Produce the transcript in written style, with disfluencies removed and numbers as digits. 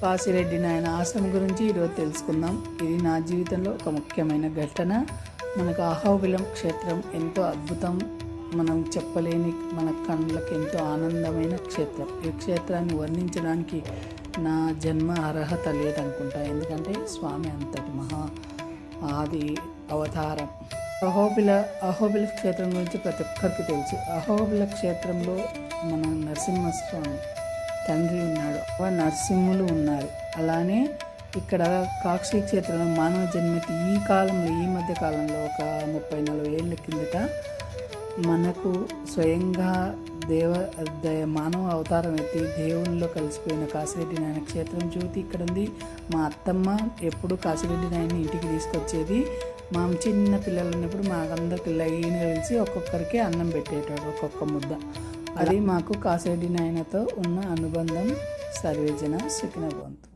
కాశిరెడ్డి నాయన ఆశ్రమం గురించి ఈరోజు తెలుసుకుందాం. ఇది నా జీవితంలో ఒక ముఖ్యమైన ఘటన. మనకు అహోబిలం క్షేత్రం ఎంతో అద్భుతం, మనం చెప్పలేని, మన కళ్ళకి ఎంతో ఆనందమైన క్షేత్రం. ఈ క్షేత్రాన్ని వర్ణించడానికి నా జన్మ అర్హత లేదనుకుంటా, ఎందుకంటే స్వామి అంతటి ఆది అవతారం. అహోబిల క్షేత్రం గురించి ప్రతి ఒక్కరికి తెలుసు. అహోబిల క్షేత్రంలో మన నరసింహస్వామి తండ్రి ఉన్నాడు, నరసింహులు ఉన్నారు. అలానే ఇక్కడ కాక్షి క్షేత్రంలో మానవ జన్మకి ఈ మధ్య కాలంలో ఒక 30-40 ఏళ్ళ కిందట మనకు స్వయంగా మానవ అవతారం ఎత్తి దేవునిలో కలిసిపోయిన కాశిరెడ్డి నాయన క్షేత్రం జ్యోతి ఇక్కడ ఉంది. మా అత్తమ్మ ఎప్పుడు కాశిరెడ్డి నాయన్ని ఇంటికి తీసుకొచ్చేది. మా చిన్న పిల్లలు ఉన్నప్పుడు మాకందరికి లైన్ కలిసి ఒక్కొక్కరికి అన్నం పెట్టేటాడు, ఒక్కొక్క ముద్ద. అది మాకు కాశిరెడ్డి నాయనతో ఉన్న అనుబంధం. సర్వేజన సుఖినో భవంతు.